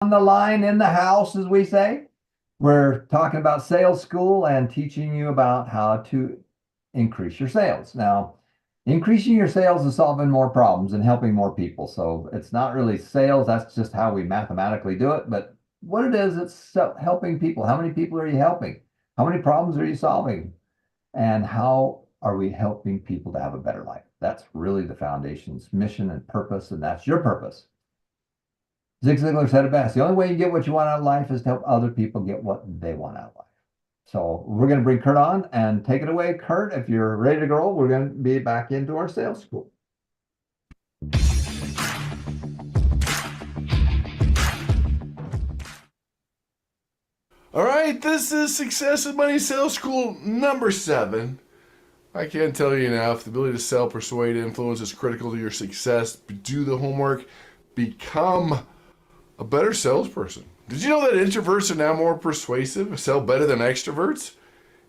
On the line in the house, as we say. We're talking about sales school and teaching you about how to increase your sales. Now, increasing your sales is solving more problems and helping more people. So it's not really sales, that's just how we mathematically do it. But what it is, it's helping people. How many people are you helping? How many problems are you solving? And how are we helping people to have a better life? That's really the foundation's mission and purpose, and that's your purpose. Zig Ziglar said it best. The only way you get what you want out of life is to help other people get what they want out of life. So we're going to bring Kurt on and take it away. Kurt, if you're ready to go, we're going to be back into our sales school. All right, this is Success and Money Sales School number 7. I can't tell you enough. The ability to sell, persuade, influence is critical to your success. Do the homework. Become a better salesperson. Did you know that introverts are now more persuasive, sell better than extroverts?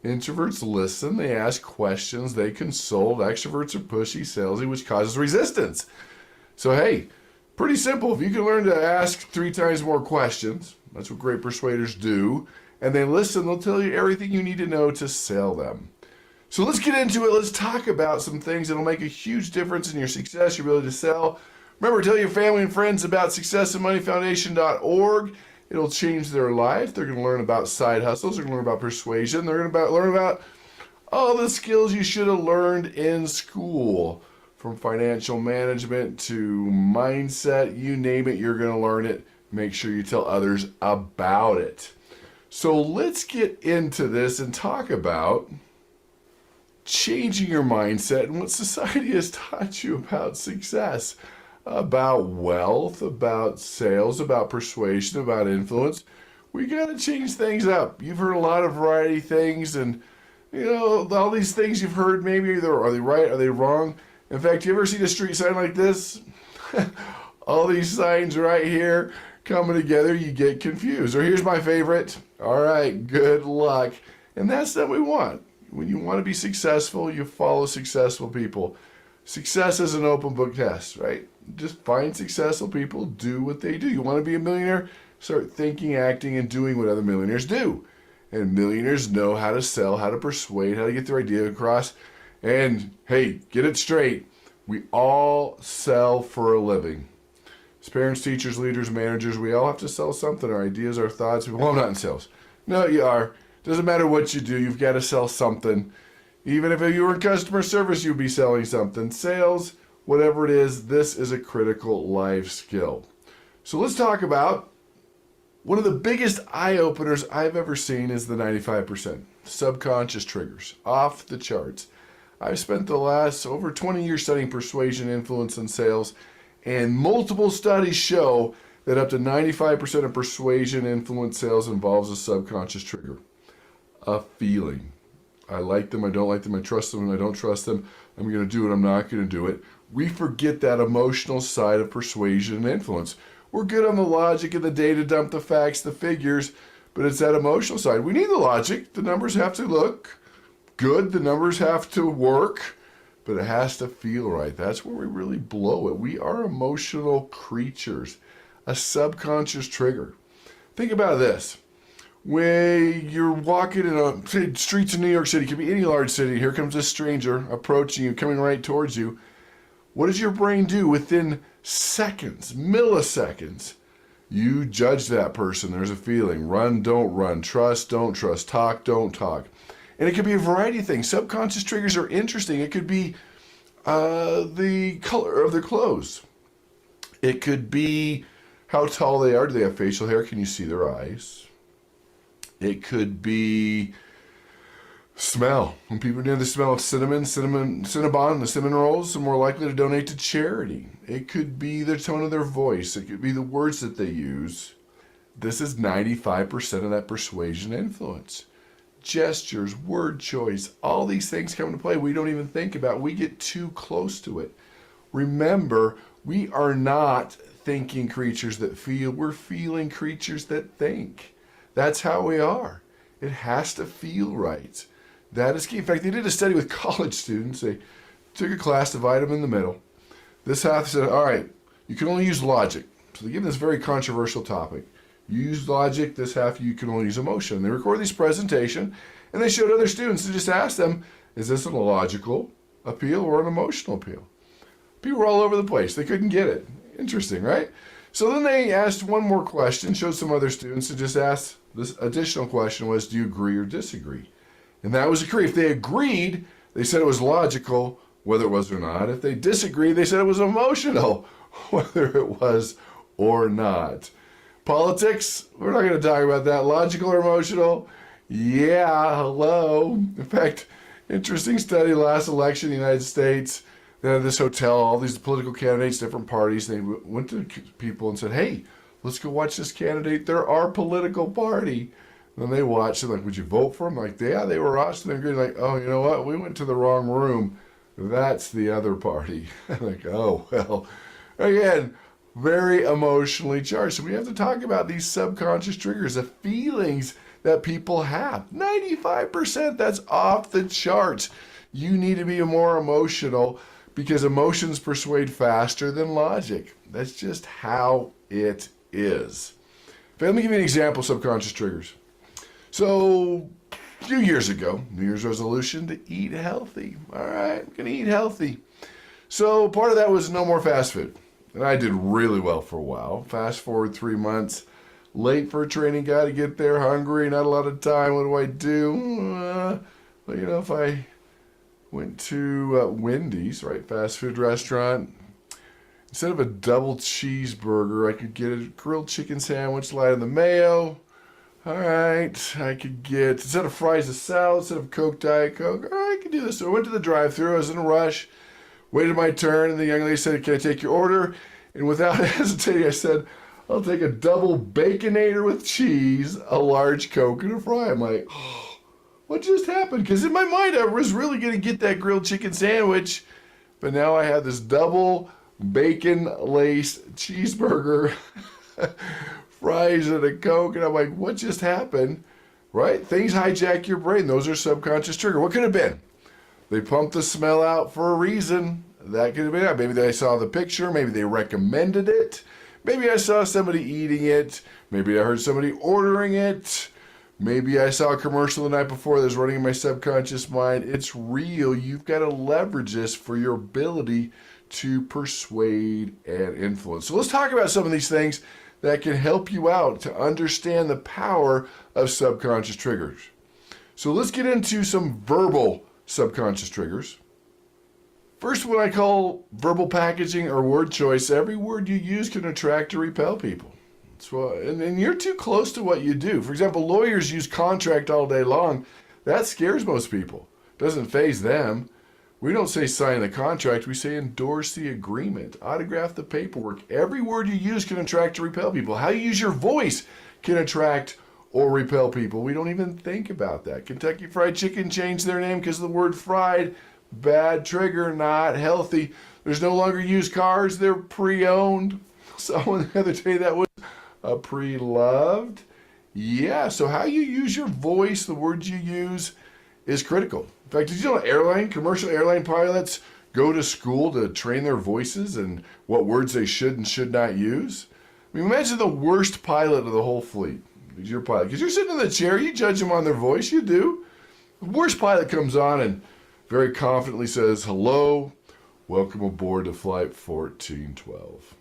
Introverts listen, they ask questions, they consult. Extroverts are pushy, salesy, which causes resistance. So hey, pretty simple. If you can learn to ask 3 times more questions, that's what great persuaders do, and they listen, they'll tell you everything you need to know to sell them. So let's get into it. Let's talk about some things that'll make a huge difference in your success, your ability to sell. Remember, tell your family and friends about successandmoneyfoundation.org. It'll change their life. They're going to learn about side hustles. They're going to learn about persuasion. They're going to learn about all the skills you should have learned in school. From financial management to mindset, you name it, you're going to learn it. Make sure you tell others about it. So let's get into this and talk about changing your mindset and what society has taught you about success, about wealth, about sales, about persuasion, about influence. We got to change things up. You've heard a lot of variety things, and all these things you've heard, maybe are they right, are they wrong? In fact, you ever seen a street sign like this? All these signs right here coming together, you get confused. Or here's my favorite. All right, good luck. And that's what we want. When you want to be successful, you follow successful people. Success is an open book test, right? Just find successful people, do what they do. You want to be a millionaire? Start thinking, acting, and doing what other millionaires do. And millionaires know how to sell, how to persuade, how to get their idea across. And hey, get it straight. We all sell for a living. As parents, teachers, leaders, managers, we all have to sell something. Our ideas, our thoughts. Well, I'm not in sales. No, you are. Doesn't matter what you do, you've got to sell something. Even if you were in customer service, you'd be selling something. Sales, whatever it is, this is a critical life skill. So let's talk about one of the biggest eye-openers I've ever seen is the 95%. Subconscious triggers. Off the charts. I've spent the last over 20 years studying persuasion, influence, and sales, and multiple studies show that up to 95% of persuasion, influence, sales involves a subconscious trigger. A feeling. I like them, I don't like them, I trust them, and I don't trust them. I'm going to do it, I'm not going to do it. We forget that emotional side of persuasion and influence. We're good on the logic and the data dump, the facts, the figures, but it's that emotional side. We need the logic. The numbers have to look good, the numbers have to work, but it has to feel right. That's where we really blow it. We are emotional creatures. A subconscious trigger. Think about this. When you're walking in streets of New York City, it could be any large city, here comes a stranger approaching you, coming right towards you. What does your brain do within seconds, milliseconds? You judge that person. There's a feeling. Run, don't run. Trust, don't trust. Talk, don't talk. And it could be a variety of things. Subconscious triggers are interesting. It could be the color of their clothes. It could be how tall they are. Do they have facial hair? Can you see their eyes? It could be smell. When people near the smell of Cinnabon, the cinnamon rolls, are more likely to donate to charity. It could be the tone of their voice. It could be the words that they use. This is 95% of that persuasion influence. Gestures, word choice, all these things come into play we don't even think about. We get too close to it. Remember, we are not thinking creatures that feel. We're feeling creatures that think. That's how we are. It has to feel right. That is key. In fact, they did a study with college students. They took a class, divided them in the middle. This half said, all right, you can only use logic. So they give them this very controversial topic. you use logic, this half you can only use emotion. They record this presentation, and they showed other students and just asked them, is this a logical appeal or an emotional appeal? People were all over the place. They couldn't get it. Interesting, right? So then they asked one more question, showed some other students, and just asked this additional question was, do you agree or disagree? And that was agree. If they agreed, they said it was logical, whether it was or not. If they disagreed, they said it was emotional, whether it was or not. Politics, we're not going to talk about that. Logical or emotional? Yeah, hello. In fact, interesting study last election in the United States. They had this hotel, all these political candidates, different parties. They went to people and said, hey, let's go watch this candidate. They're our political party. And then they watched and like, would you vote for them? Like, yeah, they were awesome. They're like, oh, you know what? We went to the wrong room. That's the other party. Like, oh, well, again, very emotionally charged. So we have to talk about these subconscious triggers, the feelings that people have. 95%, that's off the charts. You need to be more emotional because emotions persuade faster than logic. That's just how it is. But let me give you an example of subconscious triggers. So, a few years ago, New Year's resolution to eat healthy. All right, I'm going to eat healthy. So, part of that was no more fast food. And I did really well for a while. Fast forward 3 months, late for a training, got to get there, hungry, not a lot of time. What do? Well, you know, if I went to Wendy's, right, fast food restaurant, instead of a double cheeseburger, I could get a grilled chicken sandwich, light on the mayo. All right, I could get, instead of fries, a salad, instead of Coke, Diet Coke. All right, I could do this. So I went to the drive-thru. I was in a rush, waited my turn, and the young lady said, can I take your order? And without hesitating, I said, I'll take a double Baconator with cheese, a large Coke, and a fry. I'm like, oh, what just happened? Because in my mind, I was really going to get that grilled chicken sandwich, but now I had this double bacon-laced cheeseburger, fries, and a Coke, and I'm like, what just happened? Right? Things hijack your brain. Those are subconscious trigger. What could have been? They pumped the smell out for a reason. That could have been it. Maybe they saw the picture. Maybe they recommended it. Maybe I saw somebody eating it. Maybe I heard somebody ordering it. Maybe I saw a commercial the night before that was running in my subconscious mind. It's real. You've got to leverage this for your ability to persuade and influence. So let's talk about some of these things that can help you out to understand the power of subconscious triggers. So let's get into some verbal subconscious triggers. First, what I call verbal packaging or word choice. Every word you use can attract or repel people. And you're too close to what you do. For example, lawyers use contract all day long. That scares most people. Doesn't faze them. We don't say sign the contract. We say endorse the agreement. Autograph the paperwork. Every word you use can attract or repel people. How you use your voice can attract or repel people. We don't even think about that. Kentucky Fried Chicken changed their name because of the word fried. Bad trigger, not healthy. There's no longer used cars. They're pre-owned. Someone the other day that was pre-loved. Yeah, so how you use your voice, the words you use, is critical. In fact, did you know commercial airline pilots go to school to train their voices and what words they should and should not use? I mean, imagine the worst pilot of the whole fleet. Is your pilot. Because you're sitting in the chair, you judge them on their voice, you do. The worst pilot comes on and very confidently says, hello, welcome aboard to Flight 1412.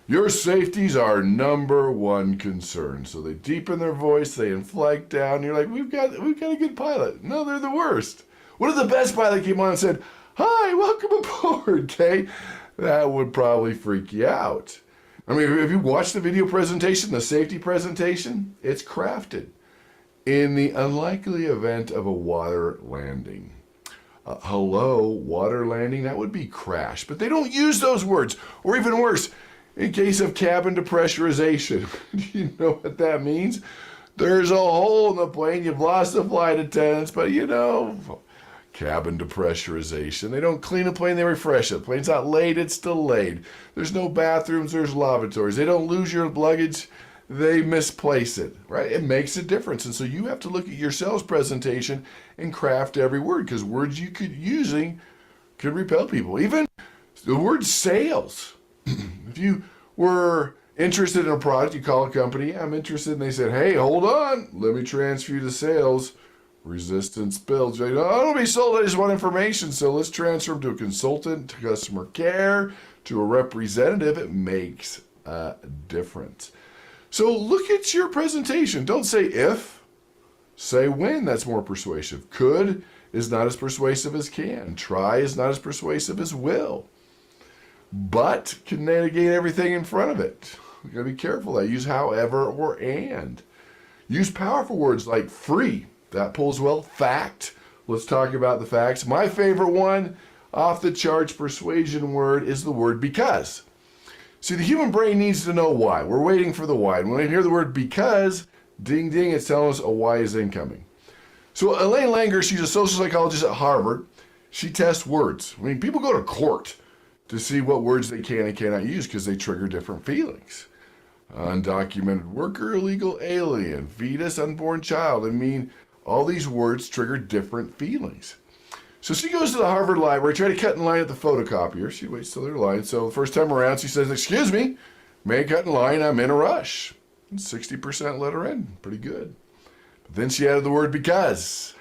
Your safety's our number one concern. So they deepen their voice, they inflect down. You're like, we've got a good pilot. No, they're the worst. What if the best pilot came on and said, hi, welcome aboard, okay? That would probably freak you out. I mean, if you watch the video presentation, the safety presentation, it's crafted in the unlikely event of a water landing. Hello, water landing, that would be crash. But they don't use those words. Or even worse, in case of cabin depressurization. Do you know what that means? There's a hole in the plane. You've lost the flight attendants, but you know, cabin depressurization. They don't clean the plane, they refresh it. The plane's not laid, it's delayed. There's no bathrooms, there's lavatories. They don't lose your luggage, they misplace it, right? It makes a difference. And so you have to look at your sales presentation and craft every word, because words you could using could repel people. Even the word sales. If you were Interested in a product, you call a company, I'm interested, and they said, hey, hold on, let me transfer you to sales. Resistance builds. I don't want to be sold, I just want information. So let's transfer them to a consultant, to customer care, to a representative. It makes a difference. So look at your presentation. Don't say if, say when. That's more persuasive. Could is not as persuasive as can. Try is not as persuasive as will. But can negate everything in front of it. You gotta be careful. I use however or and. Use powerful words like free. That pulls well. Fact. Let's talk about the facts. My favorite one, off the charts persuasion word, is the word because. See, the human brain needs to know why. We're waiting for the why. And when I hear the word because, ding, ding, it's telling us a why is incoming. So Elaine Langer, she's a social psychologist at Harvard. She tests words. I mean, people go to court to see what words they can and cannot use because they trigger different feelings. Undocumented worker, illegal alien, fetus, unborn child. I mean, all these words trigger different feelings. So she goes to the Harvard Library, try to cut in line at the photocopier. She waits till they're line. So the first time around, she says, excuse me, may I cut in line? I'm in a rush. And 60% let her in. Pretty good. But then she added the word because.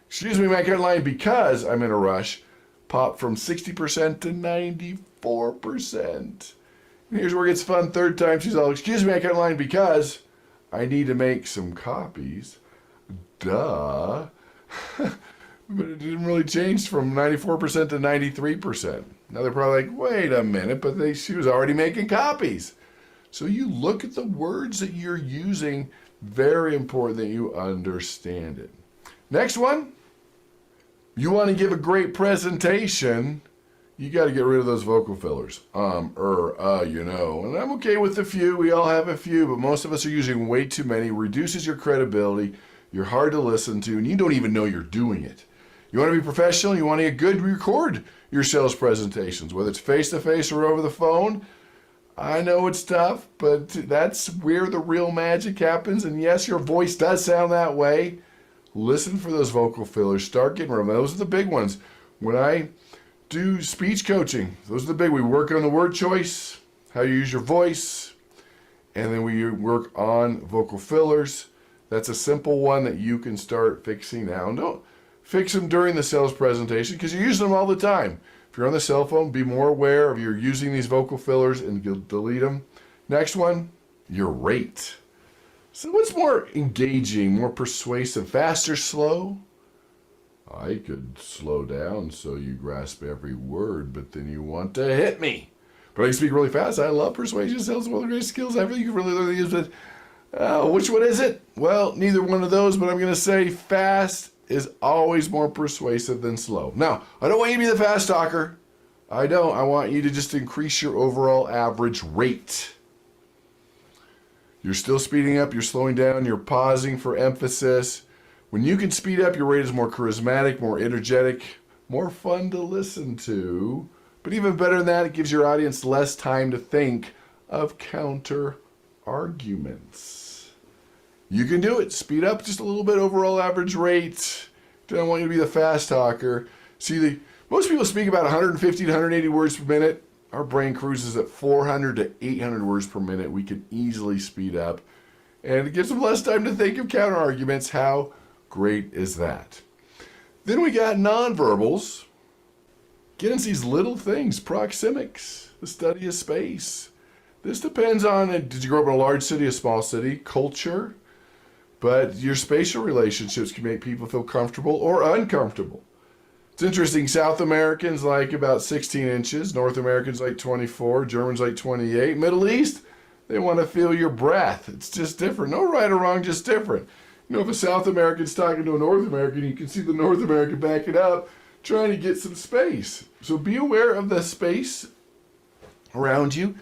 Excuse me, may I cut in line because I'm in a rush? Popped from 60% to 94%. And here's where it gets fun. Third time, she's all, excuse me, I cut in line because I need to make some copies. Duh. But it didn't really change from 94% to 93%. Now they're probably like, wait a minute, but she was already making copies. So you look at the words that you're using. Very important that you understand it. Next one. You want to give a great presentation, you got to get rid of those vocal fillers. You know. And I'm okay with a few. We all have a few, but most of us are using way too many. Reduces your credibility. You're hard to listen to, and you don't even know you're doing it. You want to be professional. You want to get good, record your sales presentations, whether it's face-to-face or over the phone. I know it's tough, but that's where the real magic happens. And yes, your voice does sound that way. Listen for those vocal fillers. Start getting rid of them. Those are the big ones. When I do speech coaching, those are the big. We work on the word choice, how you use your voice, and then we work on vocal fillers. That's a simple one that you can start fixing now. And don't fix them during the sales presentation because you're using them all the time. If you're on the cell phone, be more aware of you're using these vocal fillers and delete them. Next one, your rate. So what's more engaging, more persuasive, fast or slow? I could slow down so you grasp every word, but then you want to hit me. But I can speak really fast. I love persuasion. Sales is one of the greatest skills ever. You can really learn to use it. Which one is it? Well, neither one of those, but I'm going to say fast is always more persuasive than slow. Now, I don't want you to be the fast talker. I don't. I want you to just increase your overall average rate. You're still speeding up, you're slowing down, you're pausing for emphasis. When you can speed up, your rate is more charismatic, more energetic, more fun to listen to. But even better than that, it gives your audience less time to think of counter arguments. You can do it. Speed up just a little bit, overall average rate. Don't want you to be the fast talker. See, most people speak about 150 to 180 words per minute. Our brain cruises at 400 to 800 words per minute. We can easily speed up. And it gives them less time to think of counter arguments. How great is that? Then we got nonverbals. Get into these little things. Proxemics, the study of space. This depends on, did you grow up in a large city, a small city, culture? But your spatial relationships can make people feel comfortable or uncomfortable. It's interesting, South Americans like about 16 inches, North Americans like 24, Germans like 28, Middle East, they want to feel your breath. It's just different. No right or wrong, just different. You know, if a South American's talking to a North American, you can see the North American back it up, trying to get some space. So be aware of the space around you.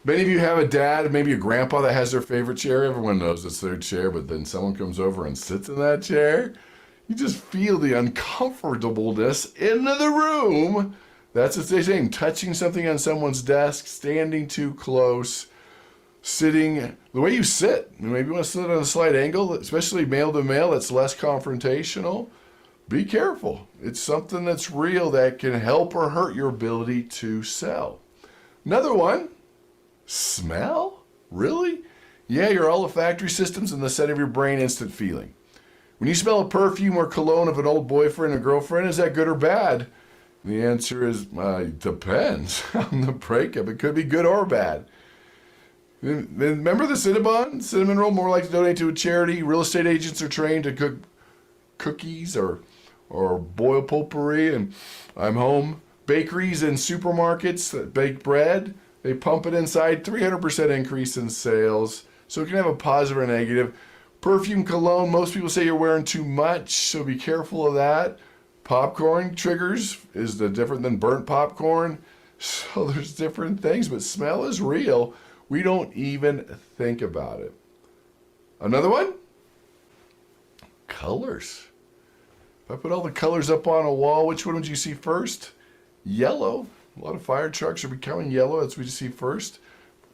Many of you have a dad, maybe a grandpa that has their favorite chair. Everyone knows it's their chair, but then someone comes over and sits in that chair. You just feel the uncomfortableness in the room. That's what they're saying. Touching something on someone's desk, standing too close, sitting, the way you sit. Maybe you want to sit on a slight angle, especially male to male, that's less confrontational. Be careful. It's something that's real that can help or hurt your ability to sell. Another one, Smell? Really? Yeah, your olfactory system's in the center of your brain instant feeling. When you smell a perfume or cologne of an old boyfriend or girlfriend, is that good or bad? The answer is depends on the breakup. It could be good or bad. Remember the cinnamon roll? More like to donate to a charity. Real estate agents are trained to cook cookies or boil potpourri, and I'm home. Bakeries and supermarkets that bake bread, they pump it inside. 300% increase in sales. So it can have a positive or negative. Perfume, cologne, most people say you're wearing too much, so be careful of that. Popcorn triggers is different than burnt popcorn. So there's different things, but smell is real. We don't even think about it. Another one? Colors. If I put all the colors up on a wall, which one would you see first? Yellow. A lot of fire trucks are becoming yellow. That's what you see first.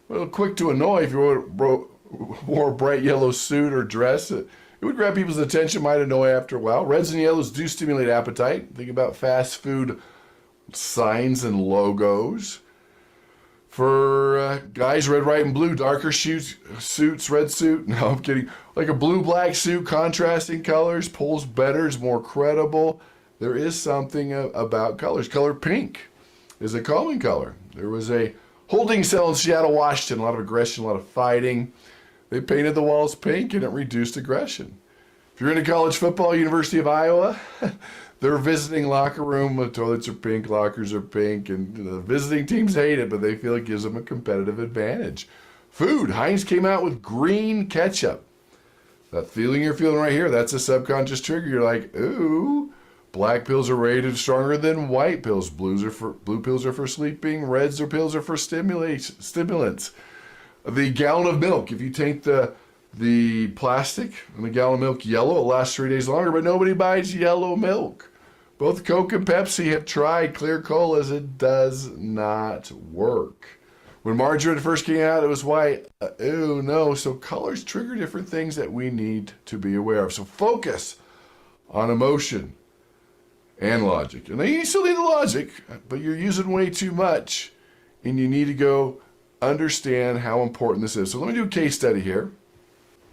A little quick to annoy if you wore a bright yellow suit or dress. It would grab people's attention, might annoy after a while. Reds and yellows do stimulate appetite. Think about fast food signs and logos. For guys, red, white, and blue, darker suits, red suit. No, I'm kidding. Like a blue-black suit, contrasting colors, pulls better, is more credible. There is something about colors. Color pink is a calming color. There was a holding cell in Seattle, Washington. A lot of aggression, a lot of fighting. They painted the walls pink and it reduced aggression. If you're into college football, University of Iowa, their visiting locker room, the toilets are pink, lockers are pink, and the visiting teams hate it, but they feel it gives them a competitive advantage. Food, Heinz came out with green ketchup. That feeling you're feeling right here, that's a subconscious trigger. You're like, ooh, black pills are rated stronger than white pills. Blue pills are for sleeping, reds or pills are for stimulants. The gallon of milk, if you take the plastic and the gallon of milk yellow, it lasts 3 days longer, but nobody buys yellow milk. Both Coke and Pepsi have tried clear colas. It does not work. When margarine first came out, it was white. Ew, no. So colors trigger different things that we need to be aware of. So focus on emotion and logic. And you still need the logic, but you're using way too much, and you need to go understand how important this is. So let me do a case study here.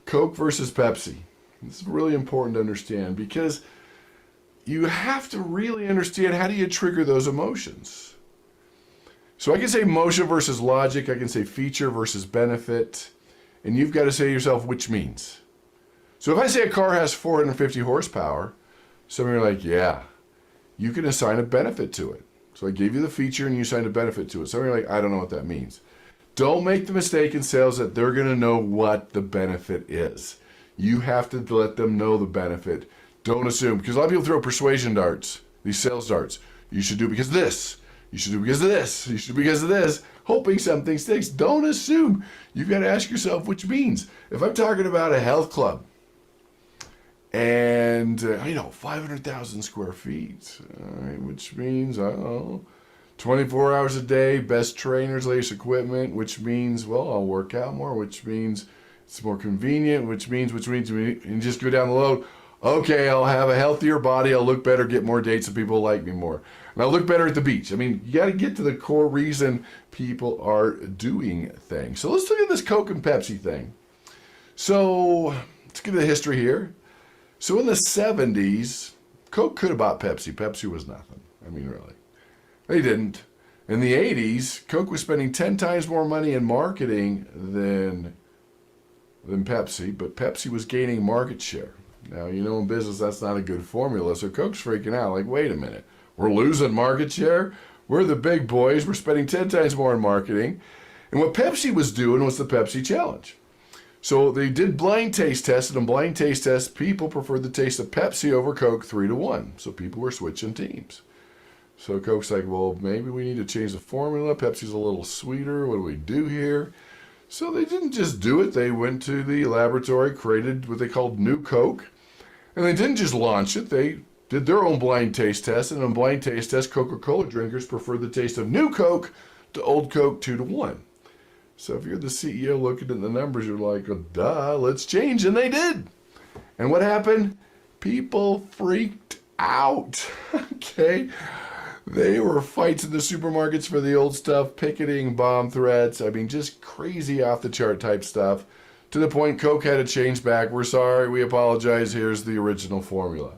Coke versus Pepsi. This is really important to understand because you have to really understand how do you trigger those emotions. So I can say emotion versus logic. I can say feature versus benefit. And you've got to say to yourself, which means. So if I say a car has 450 horsepower, some of you are like, yeah, you can assign a benefit to it. So I gave you the feature and you assigned a benefit to it. Some of you are like, I don't know what that means. Don't make the mistake in sales that they're going to know what the benefit is. You have to let them know the benefit. Don't assume, because a lot of people throw persuasion darts, these sales darts. You should do because of this. You should do because of this. You should do because of this, hoping something sticks. Don't assume. You've got to ask yourself which means. If I'm talking about a health club and, 500,000 square feet, all right, which means, I don't know, 24 hours a day, best trainers, latest equipment, which means, well, I'll work out more, which means it's more convenient, which means, and just go down the road. Okay, I'll have a healthier body, I'll look better, get more dates, and people will like me more. And I'll look better at the beach. I mean, you got to get to the core reason people are doing things. So let's look at this Coke and Pepsi thing. So let's get the history here. So in the 70s, Coke could have bought Pepsi. Pepsi was nothing. I mean, really. They didn't. In the 80s, Coke was spending 10 times more money in marketing than Pepsi, but Pepsi was gaining market share. Now, in business, that's not a good formula, so Coke's freaking out. Like, wait a minute. We're losing market share? We're the big boys. We're spending 10 times more in marketing. And what Pepsi was doing was the Pepsi Challenge. So they did blind taste tests, and in blind taste tests, people preferred the taste of Pepsi over Coke 3-1. So people were switching teams. So Coke's like, well, maybe we need to change the formula. Pepsi's a little sweeter. What do we do here? So they didn't just do it. They went to the laboratory, created what they called New Coke. And they didn't just launch it. They did their own blind taste test. And in blind taste test, Coca-Cola drinkers preferred the taste of New Coke to Old Coke 2-1. So if you're the CEO looking at the numbers, you're like, oh, duh, let's change. And they did. And what happened? People freaked out. Okay. They were fights in the supermarkets for the old stuff, picketing, bomb threats. I mean, just crazy off the chart type stuff. To the point Coke had to change back. We're sorry, we apologize. Here's the original formula.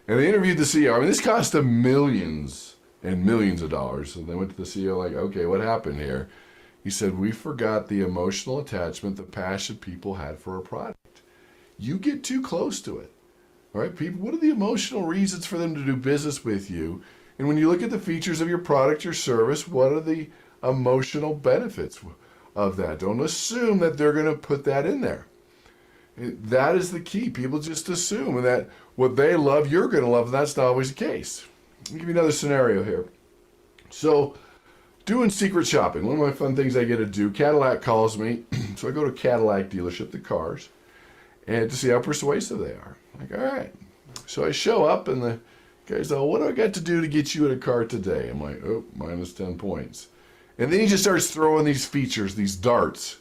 And they interviewed the CEO. I mean, this cost them millions and millions of dollars. And they went to the CEO like, okay, what happened here? He said, we forgot the emotional attachment, the passion people had for a product. You get too close to it. All right, people, what are the emotional reasons for them to do business with you? And when you look at the features of your product, your service, what are the emotional benefits of that? Don't assume that they're going to put that in there. That is the key. People just assume that what they love, you're going to love, and that's not always the case. I'll give you another scenario here. So, doing secret shopping, one of my fun things I get to do, Cadillac calls me, so I go to a Cadillac dealership, the cars, and to see how persuasive they are. Like, all right. So I show up, and the guy's like, what do I got to do to get you in a car today? I'm like, oh, minus 10 points. And then he just starts throwing these features, these darts.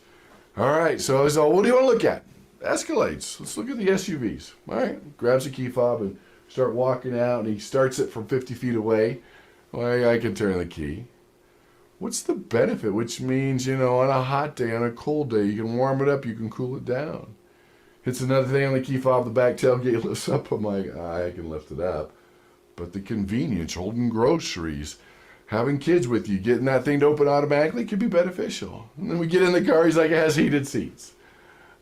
All right, so I was like, what do you want to look at? Escalades. Let's look at the SUVs. All right. Grabs a key fob and start walking out, and he starts it from 50 feet away. Well, I can turn the key. What's the benefit? Which means, on a hot day, on a cold day, you can warm it up, you can cool it down. Hits another thing on the key fob, the back tailgate lifts up. I'm like, I can lift it up. But the convenience, holding groceries, having kids with you, getting that thing to open automatically could be beneficial. And then we get in the car, he's like, it has heated seats.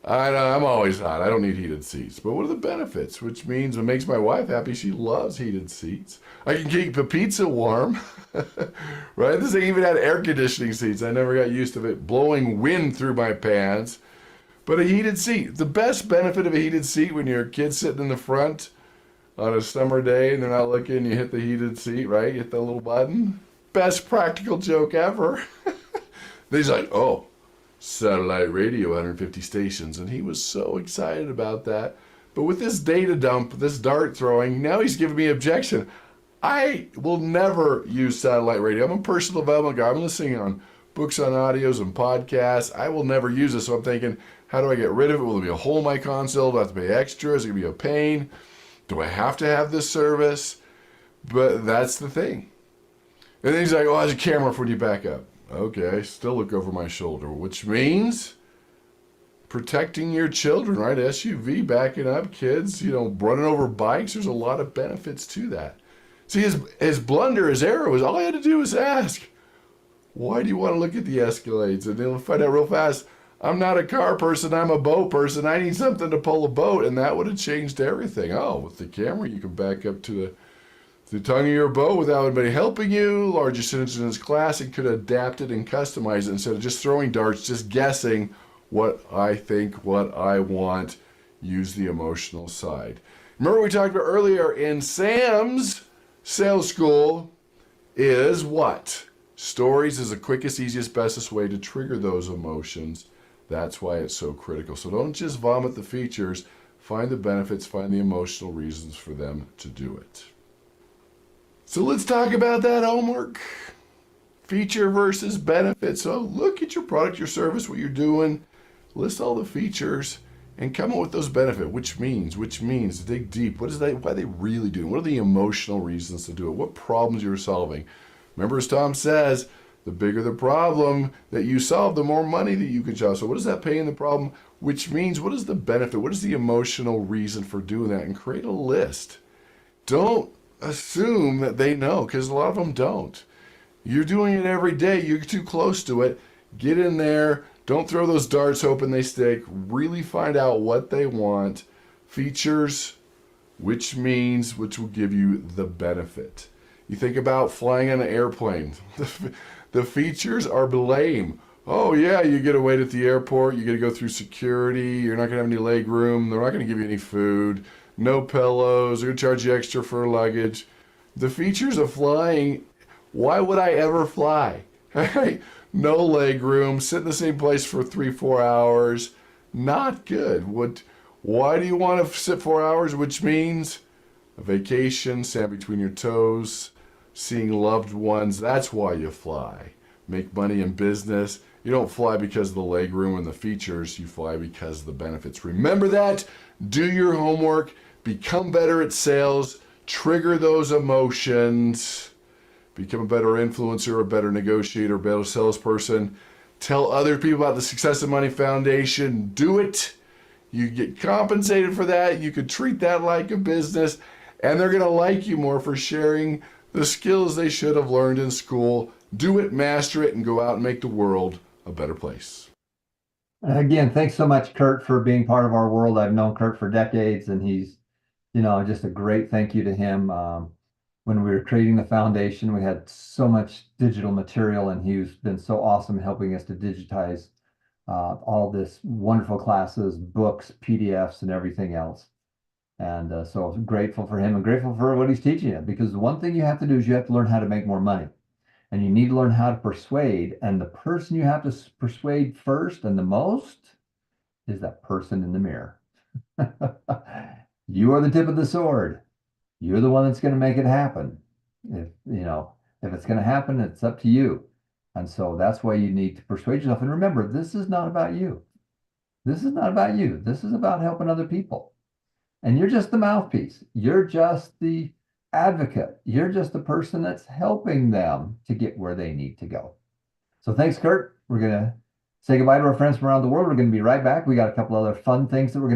I'm always hot. I don't need heated seats. But what are the benefits? Which means it makes my wife happy. She loves heated seats. I can keep a pizza warm. Right? This thing even had air conditioning seats. I never got used to it blowing wind through my pants. But a heated seat. The best benefit of a heated seat when you're a kid sitting in the front on a summer day and they're not looking, you hit the heated seat, right? You hit the little button. Best practical joke ever. He's like, oh, satellite radio, 150 stations. And he was so excited about that. But with this data dump, this dart throwing, now he's giving me objection. I will never use satellite radio. I'm a personal development guy. I'm listening on books on audios and podcasts. I will never use this. So I'm thinking, how do I get rid of it? Will there be a hole in my console? Do I have to pay extra? Is it going to be a pain? Do I have to have this service? But that's the thing. And then he's like, oh, there's a camera for when you back up. Okay, I still look over my shoulder, which means protecting your children, right? SUV, backing up, kids, running over bikes. There's a lot of benefits to that. See, his blunder, his error was all I had to do was ask, why do you want to look at the Escalades? And they'll find out real fast, I'm not a car person, I'm a boat person. I need something to pull a boat, and that would have changed everything. Oh, with the camera, you can back up to the tongue of your boat without anybody helping you. Largest citizen in his class, and could adapt it and customize it instead of just throwing darts, just guessing what I think, what I want. Use the emotional side. Remember we talked about earlier in Sam's sales school is what? Stories is the quickest, easiest, bestest way to trigger those emotions. That's why it's so critical. So don't just vomit the features. Find the benefits, find the emotional reasons for them to do it. So let's talk about that homework. Feature versus benefit. So look at your product, your service, what you're doing. List all the features and come up with those benefits. Which means dig deep. What is that? Why are they really doing? What are the emotional reasons to do it? What problems you're solving? Remember, as Tom says, the bigger the problem that you solve, the more money that you can charge. So what does that pay in the problem? Which means, what is the benefit? What is the emotional reason for doing that? And create a list. Don't assume that they know, because a lot of them don't. You're doing it every day. You're too close to it. Get in there. Don't throw those darts hoping they stick. Really find out what they want. Features, which will give you the benefit. You think about flying on an airplane. The features are lame. Oh yeah, you get to wait at the airport. You get to go through security. You're not going to have any leg room. They're not going to give you any food. No pillows. They're going to charge you extra for luggage. The features of flying, why would I ever fly? No leg room. Sit in the same place for 3-4 hours. Not good. Why do you want to sit 4 hours? Which means a vacation, sand between your toes, seeing loved ones. That's why you fly. Make money in business. You don't fly because of the leg room and the features. You fly because of the benefits. Remember that. Do your homework. Become better at sales. Trigger those emotions. become a better influencer, a better negotiator, a better salesperson. Tell other people about the Success and Money Foundation. Do it. You get compensated for that. You could treat that like a business, and they're going to like you more for sharing the skills they should have learned in school. Do it, master it, and go out and make the world a better place. Again, thanks so much, Kurt, for being part of our world. I've known Kurt for decades, and he's, just a great thank you to him. When we were creating the foundation, we had so much digital material, and he's been so awesome helping us to digitize all this wonderful classes, books, PDFs, and everything else. And so I'm grateful for him and grateful for what he's teaching you, because the one thing you have to do is you have to learn how to make more money. And you need to learn how to persuade. And the person you have to persuade first and the most is that person in the mirror. You are the tip of the sword. You're the one that's going to make it happen. If it's going to happen, it's up to you. And so that's why you need to persuade yourself. And remember, this is not about you. This is not about you. This is about helping other people. And you're just the mouthpiece. You're just the advocate. You're just the person that's helping them to get where they need to go. So thanks, Kurt. We're going to say goodbye to our friends from around the world. We're going to be right back. We got a couple other fun things that we're going to